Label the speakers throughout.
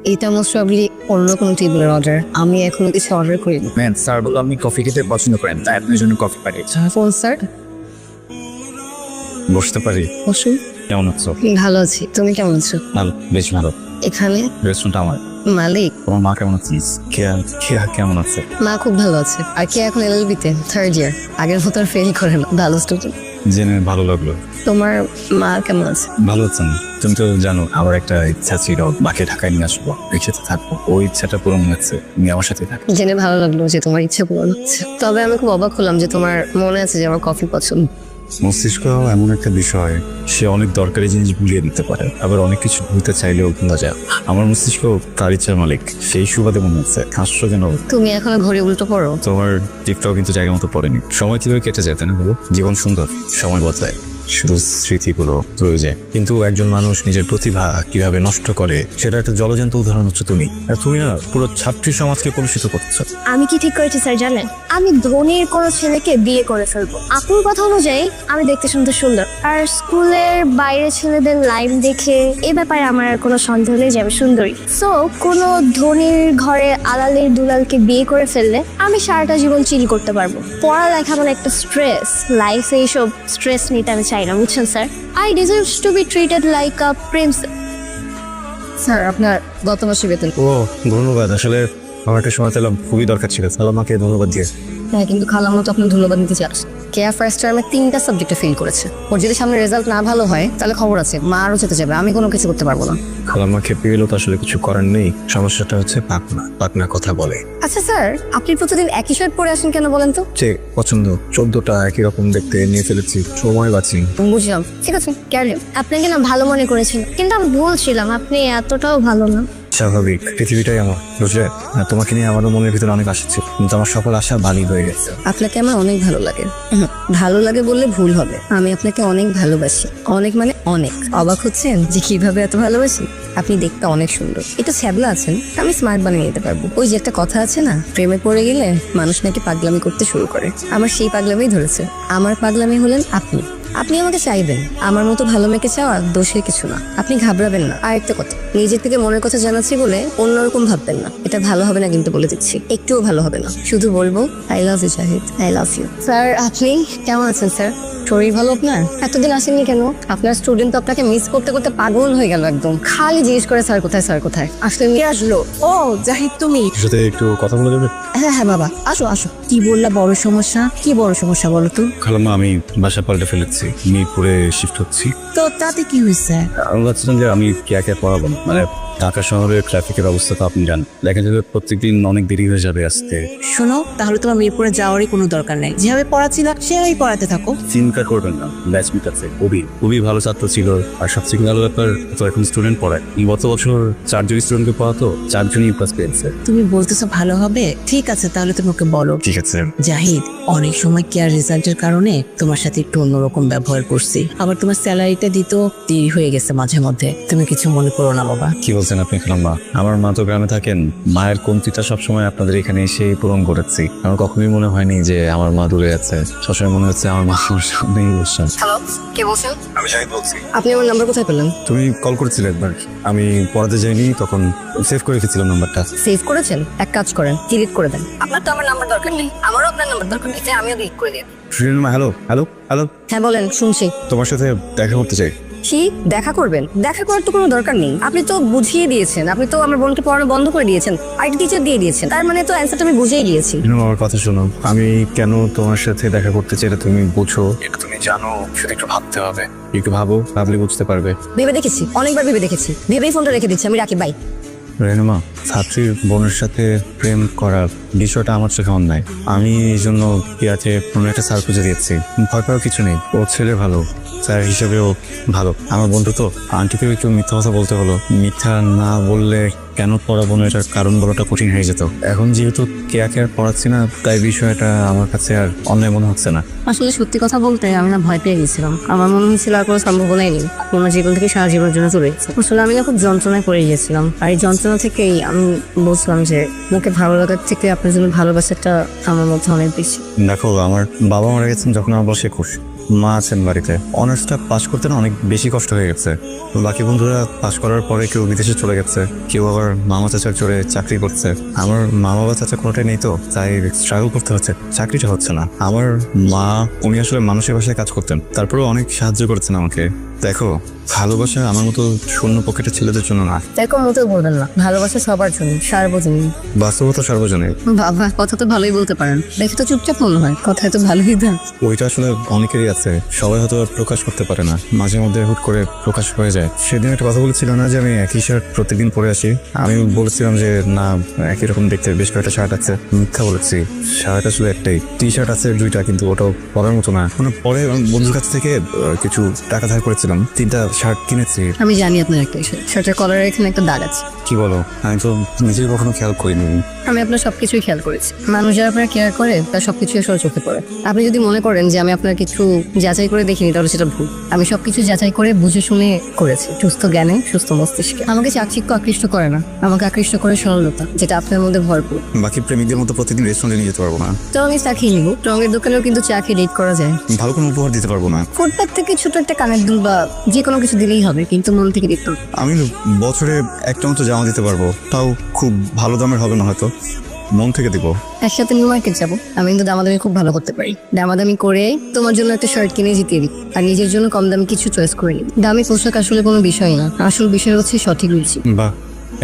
Speaker 1: এটা most probably অন্য কোনো টেবিলের অর্ডার। আমি এখনো কিছু অর্ডার করিনি।
Speaker 2: ম্যাম স্যার বললো আপনি কফি খেতে পছন্দ করেন, তাই আপনার জন্য কফি পাঠিয়েছি।
Speaker 1: Phone sir.
Speaker 2: বসতে পারি?
Speaker 1: অবশ্যই।
Speaker 2: কেমন আছো?
Speaker 1: ভালো আছি, তুমি কেমন আছো?
Speaker 2: ভালো, বেশ ভালো।
Speaker 1: এখানে
Speaker 2: রেস্টুরেন্টটা আমার।
Speaker 1: মালিক?
Speaker 2: তোমার মা কেমন আছে? কেয়া কেমন আছে?
Speaker 1: মা খুব ভালো আছে। আর কি এখন এলএলবি-তে 3rd ইয়ার, আগের মতো আর ফেল করে না, ভালো স্টুডেন্ট।
Speaker 2: জেনে ভালো লাগলো।
Speaker 1: তোমার মা কেমন আছে?
Speaker 2: ভালো আছেন? তুমি তো জানো আমার একটা ইচ্ছা ছিল মাকে ঢাকায় নিয়ে আসবো, একসাথে থাকবো। ওই ইচ্ছাটা পূরণ হচ্ছে, তুমি আমার সাথে থাকো।
Speaker 1: জেনে ভালো লাগলো যে তোমার ইচ্ছে পূরণ হচ্ছে। তবে আমি খুব অবাক হলাম যে তোমার মনে আছে যে আমার কফি পছন্দ।
Speaker 2: মস্তিষ্ক এমন একটা বিষয়, সে অনেক দরকারি জিনিস ভুলিয়ে দিতে পারে, আবার অনেক কিছু ভুলতে চাইলেও ভুলা যায়। আমার মস্তিষ্ক তার ইচ্ছার মালিক, সেই সুবাদে মনে হচ্ছে। হাসছো কেন?
Speaker 1: তুমি এখনো ঘড়ি উল্টো পড়ো?
Speaker 2: তোমার টিপটাও কিন্তু জায়গা মতো পড়েনি। সময় কিভাবে কেটে যায় তাই না বলো? জীবন সুন্দর, সময় বদলায়, শুধু স্মৃতিগুলো রয়ে যায়। কিন্তু একজন মানুষ নিজের প্রতিভা কিভাবে নষ্ট করে সেটা একটা জলজান্ত উদাহরণ হচ্ছে তুমি। আর তুমি না পুরো ছাত্রী সমাজকে কলুষিত করছো।
Speaker 3: আমি কি ঠিক করেছি স্যার জানেন? আমি ধনীর কোনো ছেলেকে বিয়ে করে ফেলবো। আপুর কথা অনুযায়ী আমি দেখতে শুনতে সুন্দর, আর স্কুলের বাইরে ছেলেদের লাইন দেখে এ ব্যাপারে আমার আর কোনো সন্দেহ নেই যে আমি সুন্দরী। সো কোনো ধনীর ঘরে আলালের দুলালকে বিয়ে করে ফেললে আমি সারাটা জীবন চিল করতে পারবো। পড়ালেখা মানে একটা স্ট্রেস, লাইফে এইসব স্ট্রেস নিতে আমি চাই না, বুঝছেন sir? I deserve two be treated like a princess.
Speaker 1: Sir আপনার গত মাসে বেতন।
Speaker 2: ও ধন্যবাদ, আসলে আমার একটা সময় পেলাম, খুবই দরকার ছিল। আমাকে ধন্যবাদ দিয়ে।
Speaker 1: হ্যাঁ, কিন্তু খালামো তো আপনার ধন্যবাদ নিতে চাচ্ছি। কেয়া ফার্স্ট টার্মে 3টা সাবজেক্টে ফেল করেছে। ওর যদি সামনে রেজাল্ট না ভালো হয় তাহলে খবর আছে, মা আরও যেতে যাবে। আমি কোনো কিছু করতে পারবো না।
Speaker 2: খালাম্মা খেপে গেলেও তো আসলে কিছু করার নেই। সমস্যাটা হচ্ছে পাকনা কথা বলে।
Speaker 1: আচ্ছা স্যার, আপনি প্রতিদিন একই শার্ট পরে আসেন কেন বলেন তো?
Speaker 2: যে পছন্দ 14টা একই রকম দেখতে নিয়ে ফেলেছি, সময় বাঁচি।
Speaker 1: বুঝলাম, ঠিক আছে, ক্যারি।
Speaker 3: আপনাকে না ভালো মনে করেছিলাম, কিন্তু আমি ভুলছিলাম, আপনি এতটাও ভালো না।
Speaker 2: স্বাভাবিক, পৃথিবীটাই আমার, বুঝলে? তোমাকে নিয়ে আমারও মনের ভিতরে অনেক আশা ছিল, কিন্তু আমার সকল আশা বালি হয়ে গেছে।
Speaker 1: আপনাকে আমার অনেক ভালো লাগে। ভালো লাগে বললে ভুল হবে, আমি আপনাকে অনেক ভালোবাসি। অনেক মানে অনেক। অবাক হচ্ছেন যে কিভাবে এত ভালোবাসি? আপনি দেখতে অনেক সুন্দর, একটু ছ্যাবলা আছেন, আমি স্মার্ট বানিয়ে নিতে পারবো। ওই যে একটা কথা আছে না, প্রেমে পড়ে গেলে মানুষ নাকি পাগলামি করতে শুরু করে। আমার সেই পাগলামি ধরেছে। আমার পাগলামি হলেন আপনি। আপনি আমাকে চাইবেন, আমার মতো ভালো মেয়েকে চাওয়া দোষের কিছু না। আপনি ঘাবড়াবেন না। আর একটা কথা, নিজের থেকে মনের কথা জানাচ্ছি বলে অন্যরকম ভাববেন না। এটা ভালো হবে না, কিন্তু বলে দিচ্ছি, একটুও ভালো হবে না। শুধু বলবো I love you Zahid, I love you. Sir আপনি কেমন আছেন স্যার? শরীর ভালো আপনার? এতদিন আসেননি কেন? আপনার স্টুডেন্ট তো আপনাকে মিস করতে করতে পাগল হয়ে গেল একদম। খালি জিজ্ঞেস করে স্যার কোথায়, স্যার কোথায়। আসলে কে আসলো?
Speaker 4: ও জাহিদ, তুমি?
Speaker 2: সাথে একটু কথা বলে দেবে?
Speaker 4: হ্যাঁ হ্যাঁ বাবা, আসো আসো। কি বললা বড় সমস্যা? কি বড় সমস্যা বলো তো?
Speaker 2: খালাম্মা, আমি বাসা পাল্টে ফেলেছি, মিরপুরে শিফট হচ্ছি।
Speaker 4: তো তাতে কি হয়েছে?
Speaker 2: আমি ভাবছিলাম যে আমি কে পড়াবো, মানে ঢাকা শহরের ট্রাফিকের অবস্থা তো আপনি জানেন। দেখা যাবে প্রত্যেকদিন অনেক দেরি হয়ে যাবে আসতে।
Speaker 4: শোনো, তাহলে তোমার মিরপুরে যাওয়ারই কোনো দরকার নেই। যেভাবে পড়াচ্ছিলা সেভাবেই পড়াতে থাকো।
Speaker 2: চিন্তা করবেন না, ব্যাচমেট আছে, খুবই ভালো ছাত্র ছিল। আর সবচেয়ে ভালো ব্যাপার, তো এখন স্টুডেন্ট পড়ায়। গত বছর 4 জন স্টুডেন্টকে পড়াতো, 4 জনই প্লাস পেয়েছে।
Speaker 4: তুমি বলতেছো ভালো হবে, ঠিক আছে, তাহলে তুমি ওকে বলো।
Speaker 2: ঠিক আছে।
Speaker 4: জাহিদ, অনেক সময় কেয়ার রেজাল্টের কারণে তোমার সাথে একটু অন্যরকম ব্যবহার করছি। আবার তোমার স্যালারিটা দিতেও দেরি হয়ে গেছে মাঝে মধ্যে। তুমি কিছু মনে করো না বাবা।
Speaker 2: কি বলছেন আপনি খালাম্মা? আমার মা তো গ্রামে থাকেন, মায়ের কমতিটা সবসময় আপনাদের এখানে এসে পূরণ করেছি। আমার কখনোই মনে হয়নি যে আমার মা দূরে আছে। সবসময় মনে হচ্ছে আমার মা আমার সামনেই বসছেন।
Speaker 1: হ্যালো, কে বলছেন?
Speaker 2: আমি শাহিদ বলছি।
Speaker 1: আপনি আমার নাম্বার কোথায় পেলেন?
Speaker 2: তুমি কল করেছিলে একবার, আমি পড়াতে যাইনি, তখন সেভ করে রেখেছিলাম নাম্বারটা।
Speaker 1: সেভ করেছেন? এক কাজ করেন, ডিলিট করে দেন। আপনার তো আমার নাম্বার দরকার নেই, আমারও আপনার নাম্বার দরকার নেই, তাই আমিও ডিলিট করে দিই।
Speaker 2: হ্যালো হ্যালো হ্যালো,
Speaker 1: হ্যাঁ বলেন, শুনছি।
Speaker 2: তোমার সাথে দেখা করতে চাই।
Speaker 1: কি দেখা করবেন? দেখা করার তো কোনো দরকার নেই। আপনি তো বুঝিয়ে দিয়েছেন, আপনি তো আমার বোনকে পড়ানো বন্ধ করে দিয়েছেন, আরেকটা টিচার দিয়ে দিয়েছেন। তার মানে তো অ্যান্সারটা আমি বুঝেই গিয়েছি।
Speaker 2: আমার কথা শোনো, আমি কেন তোমার সাথে দেখা করতে চাই এটা তুমি বুঝো, এটা তুমি জানো, সেটা একটু ভাবতে হবে। একটু ভাবো, ভাবলে বুঝতে পারবে।
Speaker 1: ভেবে দেখেছি, অনেকবার ভেবে দেখেছি। ভেবেই ফোনটা রেখে দিচ্ছি, আমি রাখি, বাই।
Speaker 2: রেনুমা, ছাত্রীর বোনের সাথে প্রেম করার বিষয়টা আমার চোখে অন্যায়। আমি এই জন্য ইয়াতে কোনো একটা স্যার খুঁজে দিয়েছি। ভয় পাওয়ার কিছু নেই, ও ছেলে ভালো, স্যার হিসেবেও ভালো। আমার বন্ধু তো, আন্টিকেও একটু মিথ্যা কথা বলতে হলো। মিথ্যা না বললে কেন পড়াবো না এটার কারণ বলাটা কঠিন হয়ে যেত। এখন যেহেতু কেয়াকে আর পড়াচ্ছি না, তাই বিষয়টা আমার কাছে আর অন্যায় মনে হচ্ছে না।
Speaker 1: আসলে সত্যি কথা বলতে আমি না ভয় পেয়ে গেছিলাম। আমার মনে হয়েছিল আর কোনো সম্ভাবনাই নেই, আমার জীবন থেকে সারা জীবনের জন্য চলে গেছে। আসলে আমি না খুব যন্ত্রণায় পড়ে গিয়েছিলাম, আর এই যন্ত্রণা থেকেই আমি বুঝলাম যে মুখে ভালো লাগার থেকে আপনার জন্য ভালোবাসাটা আমার মধ্যে অনেক বেশি।
Speaker 2: দেখো, আমার বাবা মারা গেছেন যখন আমার বয়স 21। মা আছেন বাড়িতে। অনার্সটা পাস করতে না অনেক বেশি কষ্ট হয়ে গেছে। বাকি বন্ধুরা পাস করার পরে কেউ বিদেশে চলে গেছে, কেউ আবার মামা চাচার জোরে চাকরি করছে। আমার মা বাবা চাচা কোনোটাই নেই, তো তাই স্ট্রাগল করতে হচ্ছে, চাকরিটা হচ্ছে না। আমার মা উনি আসলে মানুষের বাসায় কাজ করতেন, তারপরেও অনেক সাহায্য করেছেন আমাকে। দেখো, ভালোবাসা আমার মতো শূন্য পকেটের ছেলেদের জন্য না,
Speaker 1: এরকম মতো বলবেন না, ভালোবাসা সবার জন্য, সার্বজনীন।
Speaker 2: বাস্তবতা সার্বজনীন।
Speaker 1: বাবা, কথা তো ভালোই বলতে পারেন, দেখে তো চুপচাপ মনে হয়, কথায় তো ভালোই দাম।
Speaker 2: ওইটা আসলে অনেকেরই আছে, সবাই হয়তো প্রকাশ করতে পারে না, মাঝে মধ্যে হুট করে প্রকাশ হয়ে যায়। সেদিন একটা কথা বলেছিল না যে আমি একই শার্ট প্রতিদিন পরে আসি, আমি বলেছিলাম যে না, একই রকম দেখতে বেশ কয়েকটা শার্ট আছে। মিথ্যা বলেছি, শার্ট আসলে একটাই, টি শার্ট আছে 2টা, কিন্তু ওটাও পরার মতো না। মানে পরে আমি বন্ধুর কাছ থেকে কিছু টাকা ধার করেছিলাম, 3টা শার্ট কিনেছি।
Speaker 1: আমি জানি আপনার একটা শার্টের কলারের এখানে একটা দাগ আছে।
Speaker 2: কি বলো? আমি তো নিজেই কখনো খেয়াল করিনি।
Speaker 1: আমি আপনার সবকিছুই খেয়াল করেছি। মানুষ যারা আপনার কেয়ার করে তার সবকিছু আসলে চোখে পড়ে। আপনি যদি মনে করেন যে আমি আপনার কিছু যাচাই করে দেখিনি, তাহলে সেটা ভুল। আমি সবকিছু যাচাই করে বুঝে শুনে করেছি, সুস্থ জ্ঞানে, সুস্থ মস্তিষ্কে। আমাকে চাকচিক্য আকৃষ্ট করে না, আমাকে আকৃষ্ট করে সরলতা, যেটা আপনার মধ্যে ভরপুর।
Speaker 2: বাকি প্রেমিকদের মতো প্রতিদিন রেস্টুরেন্টে নিয়ে যেতে পারবো না।
Speaker 1: তো আমি চা খেয়ে নিবো, রঙের দোকানেও কিন্তু চা খেয়ে ডেট করা যায়।
Speaker 2: ভালো কোনো উপহার দিতে পারবো না।
Speaker 1: ফুটপাথ থেকে ছোট একটা কানের দুল বা যে কোনো কিছু দিলেই হবে, কিন্তু মন থেকে দিতে হবে।
Speaker 2: আমি বছরে একটা মতো জামা দিতে পারবো, তাও খুব ভালো দামের হবে না, হয়তো মন থেকে দিব।
Speaker 1: একসাথে নিউ মার্কেট যাবো, আমি কিন্তু দামাদামি খুব ভালো করতে পারি। দামাদামি করে তোমার জন্য একটা শার্ট কিনে জিতিয়ে দিই, আর নিজের জন্য কম দামি কিছু চয়েস করে নিই। দামি পোশাক আসলে কোনো বিষয় না, আসল বিষয় হচ্ছে সঠিক রুচি।
Speaker 2: বাহ,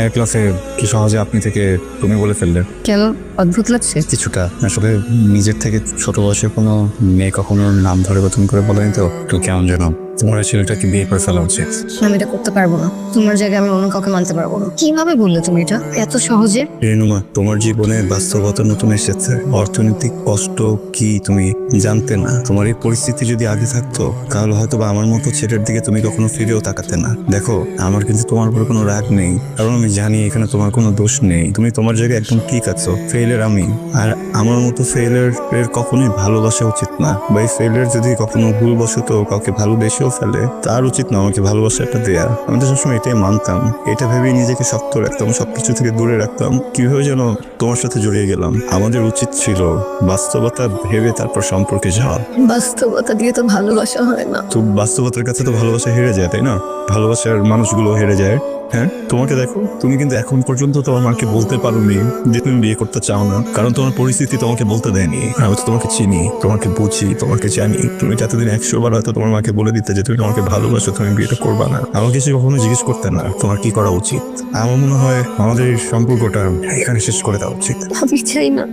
Speaker 2: এক ক্লাসে কি সহজে আপনি থেকে তুমি বলে ফেললে।
Speaker 1: কেন, অদ্ভুত লাগছে?
Speaker 2: কিছুটা। আসলে নিজের থেকে ছোট বয়সে কোনো মেয়ে কখনো নাম ধরে গঠন করে বলেনি, তো একটু কেমন যেন। তোমার এই ছেলেটাকে বিয়ে করে ফেলা উচিত।
Speaker 1: আমি এটা করতে পারবো না, তোমার জায়গায় আমি অন্য কাউকে মানতে পারবো না। কিভাবে বললে তুমি এটা এত সহজে?
Speaker 2: রেনুমা, তোমার জীবনে বাস্তবতা নতুন এসেছে, অর্থনৈতিক কষ্ট কি তুমি জানতে না। তোমার এই পরিস্থিতি যদি আগে থাকতো, তাহলে হয়তো বা আমার মতো ছেলের দিকে তুমি কখনো ফিরেও তাকাতে না। দেখো, আমার কিন্তু তোমার উপরে কোনো রাগ নেই, কারণ আমি জানি এখানে তোমার কোনো দোষ নেই। তুমি তোমার জায়গায় একদম ঠিক আছো। ফেইলের আমি, আর আমার মতো ফেইলের কখনোই ভালোবাসা উচিত না। বা এই ফেইলের যদি কখনো ভুলবশত কাউকে ভালোবেসেও ফেলে, তার উচিত না আমাকে ভালোবাসাটা দেয়া। আমি তো সবসময় এটাই মানতাম, এটা ভেবেই নিজেকে শক্ত রাখতাম, সবকিছু থেকে দূরে রাখতাম। কিভাবে যেন তোমার সাথে জড়িয়ে গেলাম। আমাদের উচিত ছিল বাস্তবতা ভেবে তারপর সম্পর্কে যাওয়া।
Speaker 1: বাস্তবতা দিয়ে তো ভালোবাসা হয় না।
Speaker 2: তো বাস্তবতার কাছে তো ভালোবাসা হেরে যায়, তাই না? ভালোবাসার মানুষগুলো হেরে যায়। হ্যাঁ, তোমাকে দেখো, তুমি কিন্তু এখন পর্যন্ত তোমার মাকে বলতে পারোনি যে তুমি বিয়ে করতে চাও না, কারণ তোমার পরিস্থিতি তোমাকে বলতে দেয়নি। আমি তো তোমাকে চিনি, তোমাকে বুঝি, তোমাকে জানি। তুমি এতদিন 100 বার হয়তো তোমার মাকে বলে দিতে যে তুমি আমাকে ভালোবাসো, তুমি বিয়েটা করবা না। আমাকে সে কখনো জিজ্ঞেস করতে না তোমার কি করা উচিত। আমার মনে হয় আমাদের এই সম্পর্কটা এখানে শেষ করে দেওয়া উচিত।
Speaker 1: আমি চাই না,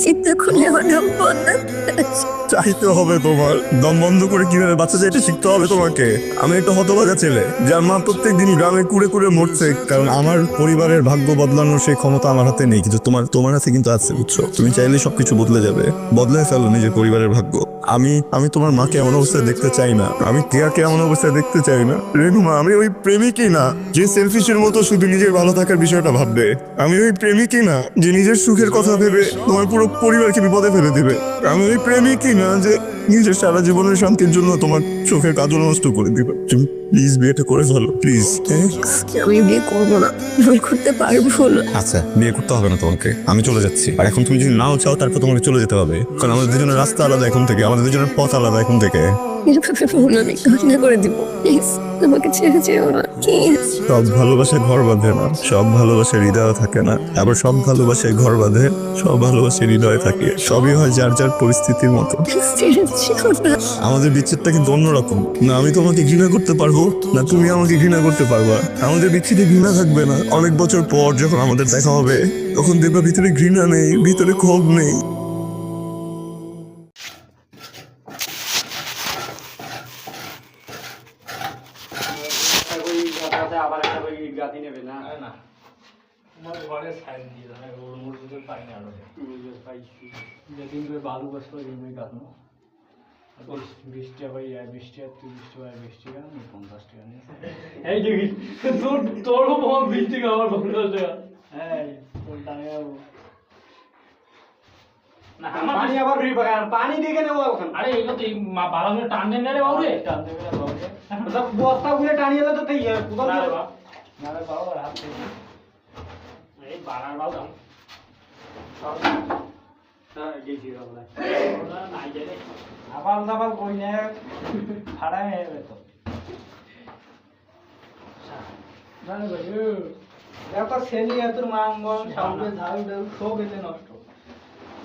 Speaker 1: চিন্তা করলে আমার দম বন্ধ।
Speaker 2: চাইতে হবে তোমার। দম বন্ধ করে কিভাবে বাচ্চা চাইতে শিখতে হবে তোমাকে। আমি একটা হতভাগা ছেলে, যার মা প্রত্যেকদিন গ্রামে কুড়ে কুড়ে মরছে, কারণ আমার পরিবারের ভাগ্য বদলানোর সেই ক্ষমতা আমার হাতে নেই, কিন্তু তোমার হাতে কিন্তু আছে, বুঝছো? তুমি চাইলে সবকিছু বদলে যাবে, বদলে ফেলো নিজের পরিবারের ভাগ্য। আমি তোমার মাকে এমন অবস্থায় দেখতে চাই না, আমি টিয়াকে এমন অবস্থায় দেখতে চাই না। রেনুমা, আমি ওই প্রেমিকই না যে সেলফিশের মতো শুধু নিজের ভালো থাকার বিষয়টা ভাববে। আমি ওই প্রেমিকই না যে নিজের সুখের কথা ভেবে তোমার পুরো পরিবারকে বিপদে ফেলে দেবে। আমি ওই প্রেমিকই না যে নিজের সারা জীবনের শান্তির জন্য তোমার চোখের কাজল নষ্ট করে দিবে। তুমি প্লিজ বিয়েটা করে ফেলো, প্লিজ।
Speaker 1: আমি বিয়ে করবো না, ভুল করতে পারবো না।
Speaker 2: আচ্ছা, বিয়ে করতে হবে না তোমাকে, আমি চলে যাচ্ছি। আর এখন তুমি যদি নাও চাও, তারপর তোমাকে চলে যেতে হবে, কারণ আমাদের দুজনের রাস্তা আলাদা এখন থেকে, আমাদের দুজনের পথ আলাদা এখন থেকে।
Speaker 1: এভাবে ভুল আমি ঘটনা করে দিব, প্লিজ আমাকে ছেড়ে যেও না।
Speaker 2: সব ভালোবাসায় ঘর বাঁধে না, সব ভালোবাসায় হৃদয় থাকে না। আবার সব ভালোবাসায় ঘর বাঁধে, সব ভালোবাসায় হৃদয় থাকে। সবই হয় যার যার পরিস্থিতির মতো। আমাদের বিচ্ছেদটা কিন্তু অন্যরকম না। আমি তোমাকে ঘৃণা করতে পারবো না, তুমি আমাকে ঘৃণা করতে পারবা। আমাদের বিচ্ছেদে ঘৃণা থাকবে না। অনেক বছর পর যখন আমাদের দেখা হবে, তখন দেখবা ভিতরে ঘৃণা নেই, ভিতরে ক্ষোভ নেই।
Speaker 5: আবার একটা ওই গাদি নেবে না না আমার ঘরে সাইড দিয়ে দেয় ওর মধ্যে পাই না আরো পাইছি যেদিন করে বালু বস করে দিন ওই গাদনো 20 টাকা ভাই 20 টাকা 30 টাকা 20 টাকা 50 টাকা নিয়েছে এই দেখি তোর বহুত 20 টাকা আমার 50 টাকা এই তোর টাকা না পানি আবার ফ্রি পাকান পানি দিয়ে কেন ওখান আরে এগুলো তো বালামে টান দেন না রে বাবু রে টান দেবে না বাবু রে সব বস্তা গুলো টানিয়ে এলে তো তাই কোথাও না রে বাবা না রে বাবা হাত এই বাড়ার বাবু হ্যাঁ গেছি ওরা নাই জানে আবাল দাবাল কই না খাড়া হয়ে যাবে তো জানো ভাই দেখো সেলি এত মাঙ্গল সাউকে ঝাল ডাল সব এতে নষ্ট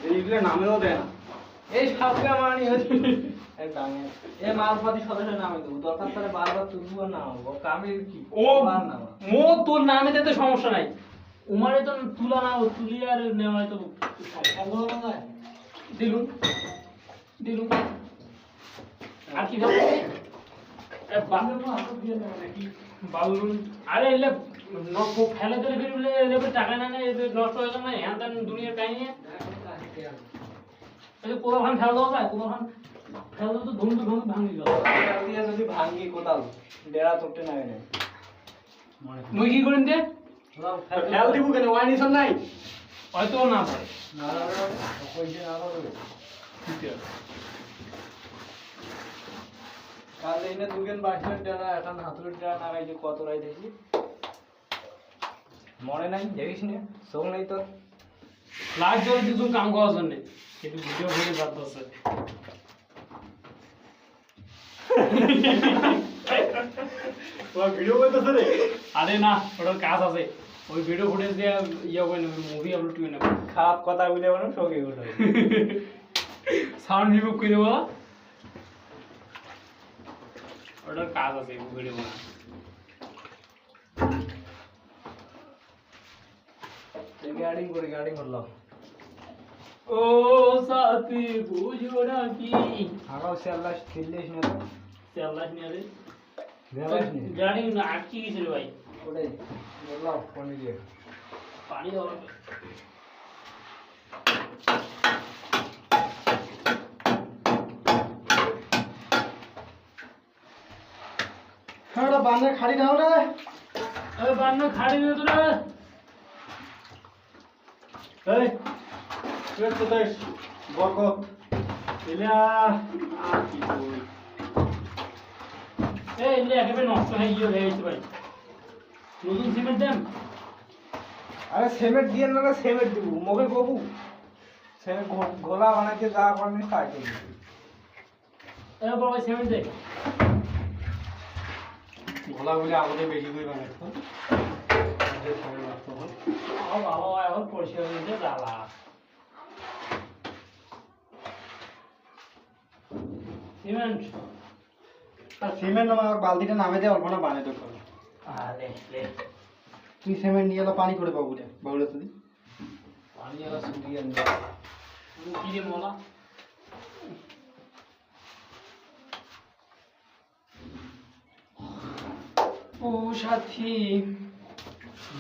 Speaker 5: এইগুলো নামেও দেয় না এই সাউকে মানি হচ্ছে এই দামে এই মালপাতি সদস্য নামে দেবো দরকার তাহলে বারবার তুলবো না কামের কি ও নাম মো তোর নামে দিতে সমস্যা নাই উমারে তো তুলা না তুলি আর নেওয়া তো সমস্যা দিলুম দিলুম আর কি ভাবে বালুন আরে এলে নকো ফেলে দিলে ফিরলে এলে টাকা না নেই নষ্ট হয়ে যাবে না হ্যাঁ তান দুনিয়ার কাহিনী এই পুরো ভান ফেল দাও যায় পুরো ভান ফেল দাও তো ধুম ভাঙি গেল দিয়ে যদি ভাঙি কোতাল ডেরা তোটে না এনে মুই কি করেন দে ফেল দিব কেন ওয়াইনিশন নাই হয়তো না পারে না কইছে না হবে ঠিক আছে কাল এনে দুগেন বাসের ডেরা এখন হাতুড়ির ডেরা নাগাই যে কত রাই দেখি মনে নাই দেখিস না সব নাই তো লাগ জল কিছু কাম করার জন্য কিন্তু ভিডিও করে বাদ আছে ও ভিডিও করতেছ রে আরে না ওটার কাজ আছে ওই ভিডিও ফুটেজ দিয়ে ইয়ে করে নেবে মুভি আপলোড করে নেবে খারাপ কথা বলে বলো শোকে ওটা সাউন্ড রিমুভ করে দেবো ওটার কাজ আছে ভিডিও বানা গাড়ি করলাম ও সাথী বুঝো না কি আগাও সেল্লাস খেললেস না সেল্লাস নিয়ে রে গাড়ি না আটকে গেছে রে ভাই ওটাই বললাম পানি দিয়ে পানি দাও হ্যাঁ বান্না খাড়ি দাও রে আরে বান্না খাড়ি দে তো রে এই তুই কোথায় বরকত এলা আর কি কই এই এলে একেবারে নষ্ট হয়ে গেছে ভাই নতুন সিমেন্ট দেন আরে সিমেন্ট দিয়ে না সিমেন্ট দিব মগে বাবু সিমেন্ট গোলা বানাতে যা করনি তাই করবি এ বাবা সিমেন্ট দে গোলা বলে আমাদের বেশি করে বানাইতো বাবা এখন পরিষ্কার নিতে জ্বালা সিমেন্ট আর সিমেন্ট আমার বালতিটা নামে দিয়ে অল্প না বানিয়ে দেবো আরে লে তুই সিমেন্ট নিয়ে এলো পানি করে বাবুরে বাবুরে তুই পানি এলো শুকিয়ে আনবে কি রে মোলা ও সাথী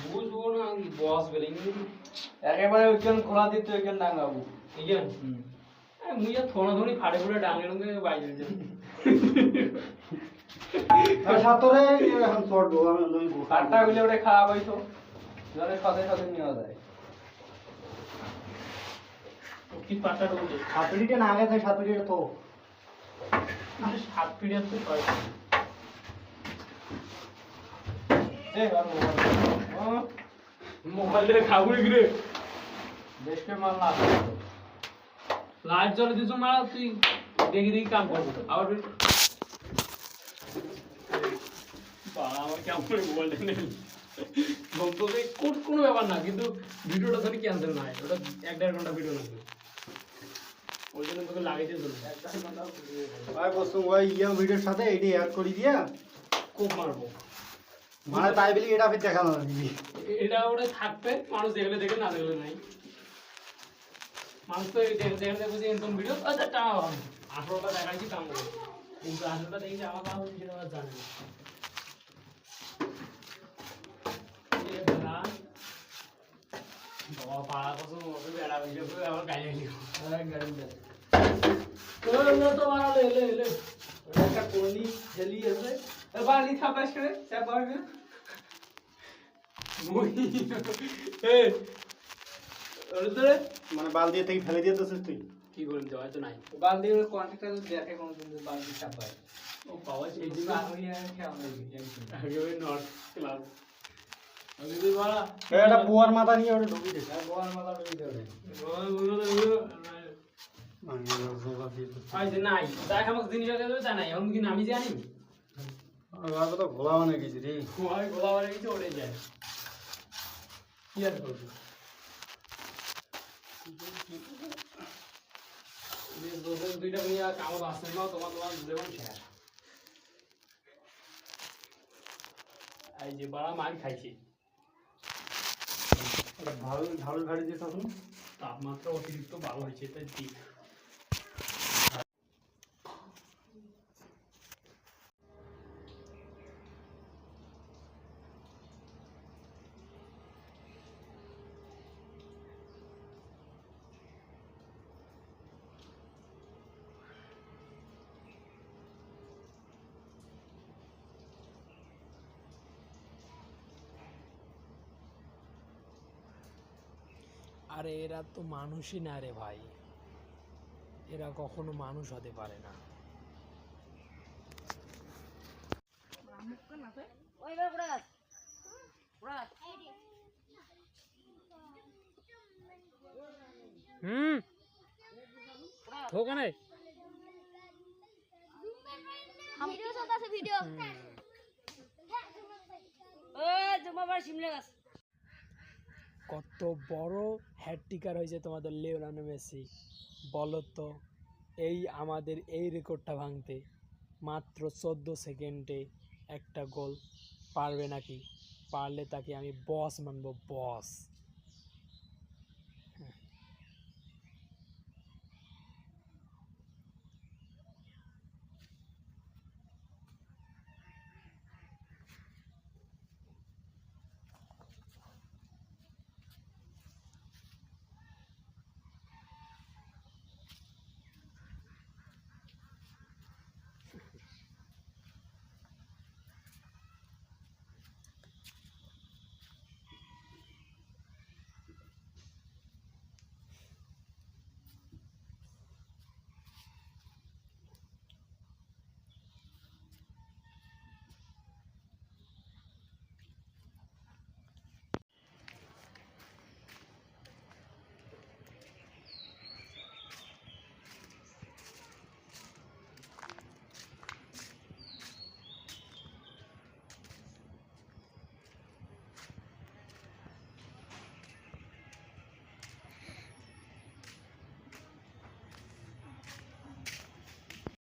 Speaker 5: বুঝবো না বস বলে একেবারে ওইখান খোলা দিতে ওইখান ডাঙ্গাবো এইখান মুই আর থোড়া থোড়ি ফাড়ে ফুড়ে ডাঙে ডাঙে বাইরে যাই আর সাতরে এখন শর্ট দো আমি লই গো কাটটা গুলো ওটা খাওয়া হইতো জলে সাথে সাথে নিয়ে যায় কি পাটা ডুবে সাতরিটা না আগে যায় সাতরিটা তো আরে সাত পিড়ে তো হয় এই আর মোবাইলে খাবুই গরে দেশকে মাল না লাইট জ্বলে দিছো মারা তুই দেখি দেখি কাম করবি আবার বাবা আমার কেমন করে মোবাইলটা নেই বলতে কোনো ব্যাপার না কিন্তু ভিডিওটা ধরে ক্যান্সেল না হয় ওটা 1.5 ঘন্টা ভিডিও লাগবে ওই জন্য তোকে লাগাইতে চলবে 1.5 ঘন্টা ভাই বসু ওই ইয়া ভিডিওর সাথে এডি অ্যাড করে দিয়া খুব মারবো মানে তাই বলি এটা ফির দেখানো এটা ওটা থাকবে মানুষ দেখলে দেখে না দেখলে নাই মানুষ তো দেখে বুঝি ইনকাম ভিডিও আচ্ছা টাও 18টা দেখাইছি কাম করে কিন্তু 18টা দেখি আমার কাছে সেটা আর জানে না এই বলা বাবা পাড়া কসম ওকে বেড়া ভিডিও করে আবার গাইলে লিখো আরে গাড়ি দে তো মারা লে ওটা একটা কোনি ঝেলি আছে এবার নি থাপাস করে চাপ পারবে মুই এ ওরে মানে বাল দিয়ে থেকে ফেলে দিতেছিস তুই কি বলেন তো হয়তো নাই বাল দিয়ে কন্ট্রাক্টর দেখে কোন দিন বাল দিয়ে চাপ পায় ও বাবা সেই দিন আমি আর খেয়াল নেই আগে ওই নট ক্লাব আমি তুই বলা এটা বুয়ার মাথা নিয়ে ওটা ঢুকি দে বুয়ার মাথা ঢুকি দে আই যে নাই তাই আমাকে জিনিস আগে তো জানাই এখন কি আমি জানি
Speaker 6: তো ঘোলা মানে কিছু রে
Speaker 5: ওই গোলাবারে কিছু ওড়ে যায় কি আর করবো দুইটা নিয়ে কামড় আসছে না তোমার তোমার জীবন শেষ এই যে বড় মার খাইছি
Speaker 6: ভালো ঢাল ঘাড়ি দিয়ে তখন
Speaker 5: তাপমাত্রা অতিরিক্ত ভালো হয়েছে তাই ঠিক
Speaker 7: আরে এরা তো মানুষই না রে ভাই, এরা কখনো মানুষ হতে পারে না। ওখানে
Speaker 3: ভিডিও চলতেছে ভিডিও
Speaker 7: কত বড় হ্যাটট্রিকার হয়েছে তোমাদের লিওনেল মেসি, বলো তো এই আমাদের এই রেকর্ডটা ভাঙতে মাত্র 14 সেকেন্ডে একটা গোল পারবে নাকি? পারলে তাকে আমি বস মানবো, বস।